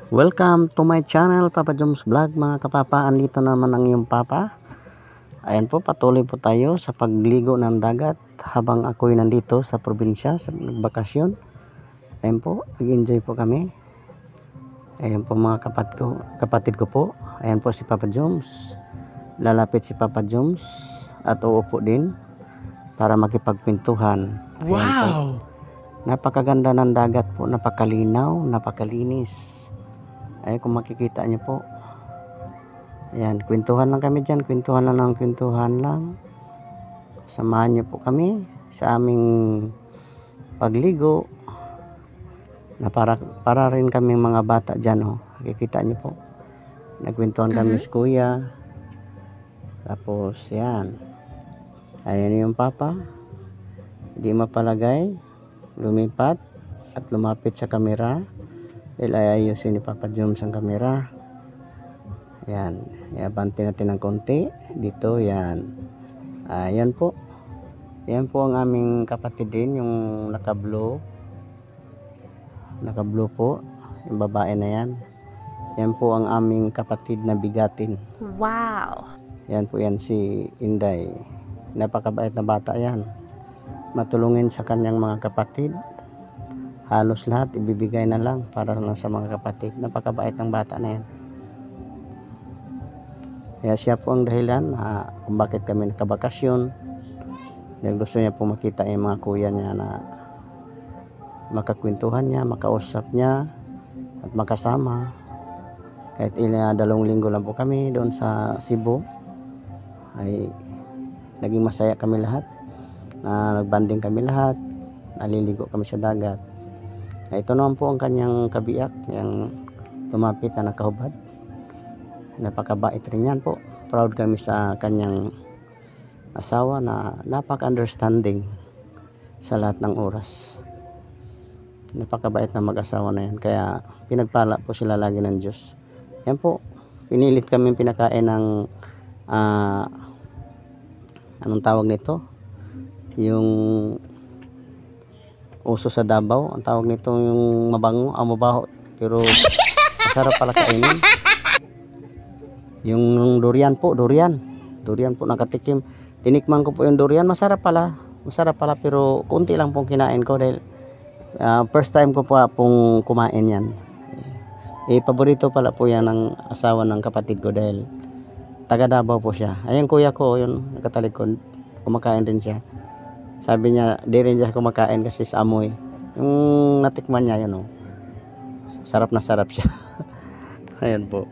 Welcome to my channel, Papa Joms Vlog mga kapapa. Andito naman ang iyong papa. Ayan po, patuloy po tayo sa pagligo ng dagat habang ako'y nandito sa probinsya sa bakasyon. Ayan po, nag-enjoy po kami. Ayan po mga kapatid ko po. Ayan po si Papa Joms. Lalapit si Papa Joms at uupo din para makipagkwentuhan. Wow! Napakaganda ng dagat po, napakalinaw, napakalinis. Ay kung makikita niyo po. Ayan, kwentuhan lang kami dyan, kwentuhan lang. Samahan niyo po kami sa aming pagligo. Na para rin kami mga bata dyan, oh. Makikita niyo po. Nagkwentuhan kami sa kuya. Tapos, yan. Ayan yung papa. Hindi mapalagay. Lumipat at lumapit sa kamera dahil ayusin ni Papa Joms ang kamera. Ayan, iabanti natin ng konti dito. Yan, ayan po, yan po ang aming kapatid din, yung naka blue po, yung babae na yan. Yan po ang aming kapatid na bigatin. Wow! Yan po, yan si Inday. Napakabait na bata yan, matulungin sa kanyang mga kapatid. Halos lahat ibibigay na lang para lang sa mga kapatid. Napakabait ng bata na yan. Kaya siya po ang dahilan kung bakit kami nakabakasyon. Dahil gusto niya po makita yung mga kuya niya na makakwentuhan niya, makausap niya at makasama. Kahit 2 linggo lang po kami doon sa Cebu, ay naging masaya kami lahat. Nagbanding kami lahat, naliligo kami sa dagat. Ito naman po ang kanyang kabiyak, yung lumapit na nakahubad. Napakabait rin yan po. Proud kami sa kanyang asawa na napaka-understanding sa lahat ng oras. Napakabait na mag-asawa na yan. Kaya pinagpala po sila lagi ng Diyos. Yan po, pinilit kami pinakain ng anong tawag nito? Yung uso sa Davao, ang tawag nito yung mabango, mabaho, pero masarap pala kainin. Yung durian po, durian po nakatikim. Tinikman ko po yung durian, masarap pala pero kunti lang pong kinain ko dahil first time ko po pong kumain yan. Paborito pala po yan ng asawa ng kapatid ko dahil taga Davao po siya. Ayan kuya ko, yun nakatalikod, kumakain din siya. Sabi niya, di rin siya kumakain kasi sa amoy. Yung natikman niya, yun, oh. Sarap na sarap siya. Ayan po.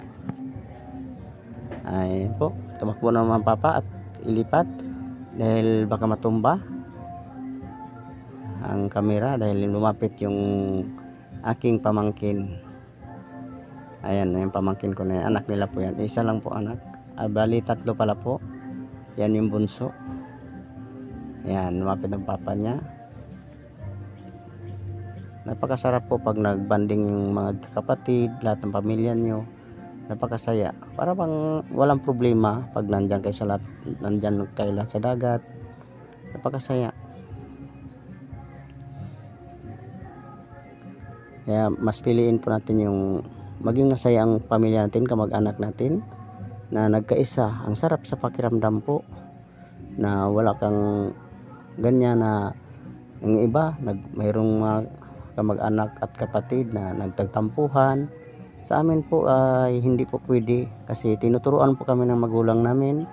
Ayan po. Tumakbo naman papa at ilipat dahil baka matumba ang kamera dahil lumapit yung aking pamangkin. Ayan, yung pamangkin ko na yan. Anak nila po yan. Isa lang po anak. Bali 3 pala po. Yan yung bunso. Ayan, lumapit ang papa niya. Napakasarap po pag nagbanding yung mga kapatid, lahat ng pamilya nyo. Napakasaya. Para bang walang problema pag nandyan kayo lahat sa dagat. Napakasaya. Kaya mas piliin po natin yung maging masaya ang pamilya natin, kamag-anak natin na nagkaisa. Ang sarap sa pakiramdam po na wala kang ganyan na yung iba mayroong mga kamag-anak at kapatid na nagtagtampuhan. Sa amin po ay hindi po pwede kasi tinuturuan po kami ng magulang namin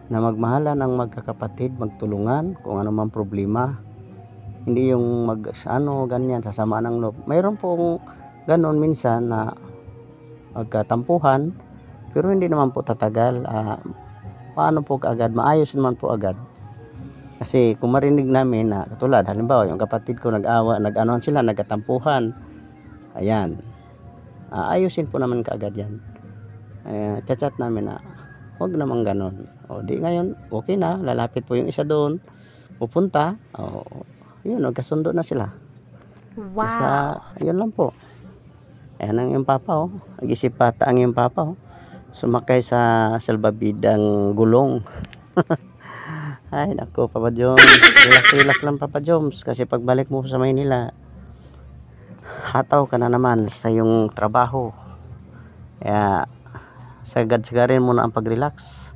na magmahalan ang magkakapatid, magtulungan kung ano man problema. Hindi yung ganyan sasama ng loob. Mayroon pong ganon minsan na magkatampuhan pero hindi naman po tatagal. Paano po kaagad? Maayos naman po agad. Kasi kung marinig namin na katulad, halimbawa yung kapatid ko nag-anoan sila, nagkatampuhan. Ayan. Ayusin po naman kaagad yan. Chat namin na huwag naman ganon. O di ngayon, okay na. Lalapit po yung isa doon. Pupunta. Yun, nagkasundo na sila. Wow. Basta, yun lang po. Ayan ang yung papa, oh. Nag-isip pata ang yung papa, oh. Sumakay sa salbabidang gulong. Ay nako Papa Joms, relax lang Papa Joms kasi pagbalik mo sa Maynila hataw ka na naman sa iyong trabaho. Kaya sagad-sagarin muna ang pag-relax.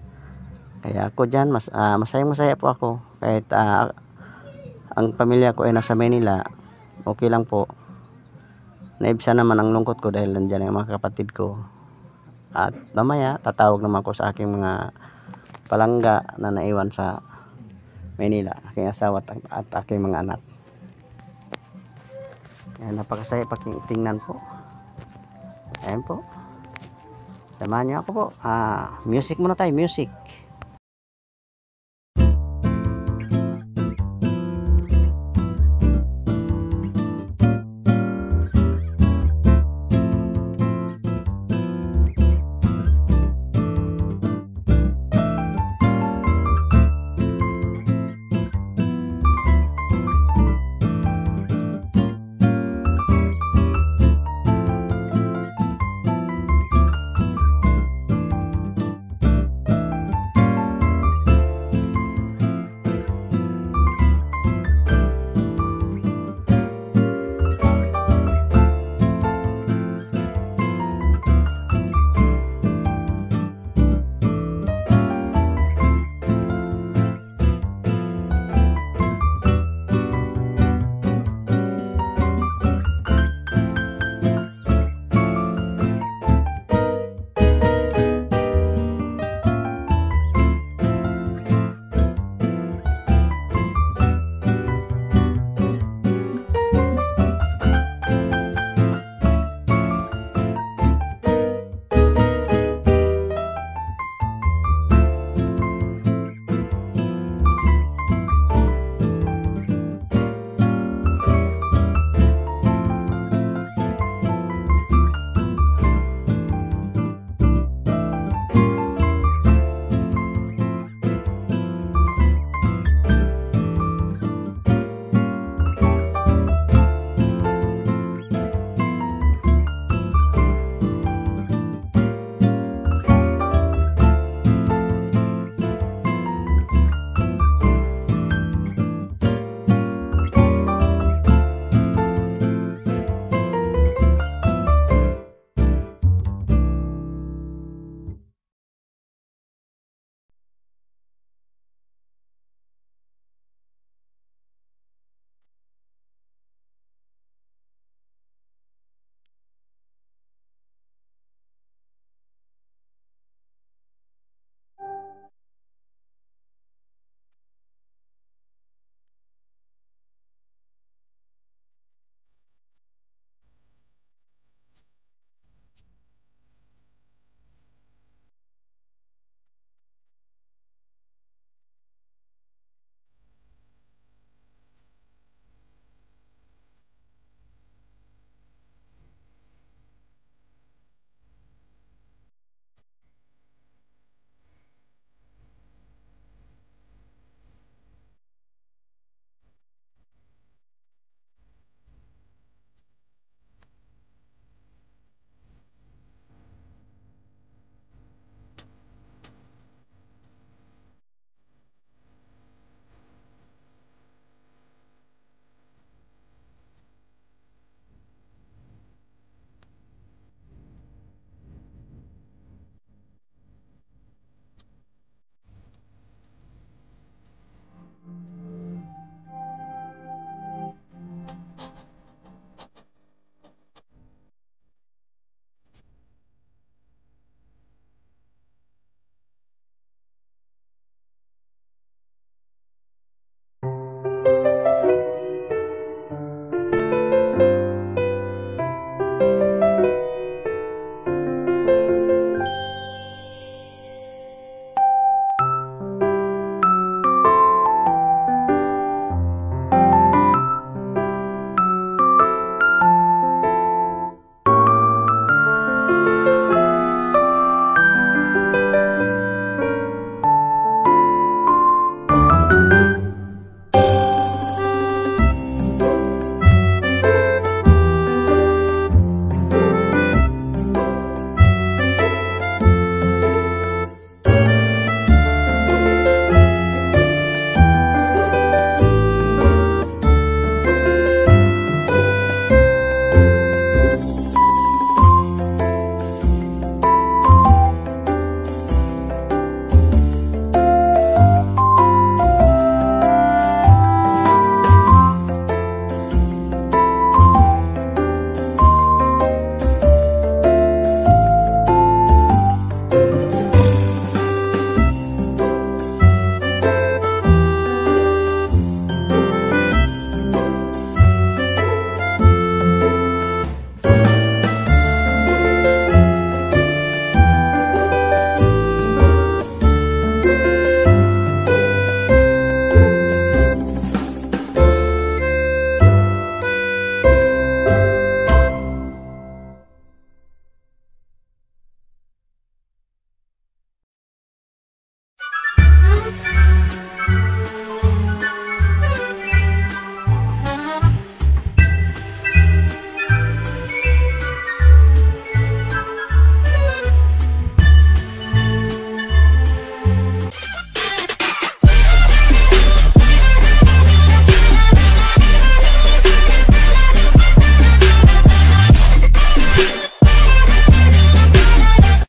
Kaya ako dyan, masayang-masaya po ako. Kahit ang pamilya ko ay nasa Manila, okay lang po. Naibsan naman ang lungkot ko dahil nandyan ang mga kapatid ko. At mamaya, tatawag naman ko sa aking mga palangga na naiwan sa Manila, aking asawa at aking mga anak. Kaya napakasaya tingnan po. Ayan po. Samahan niyo ako po. Music muna tayo, music.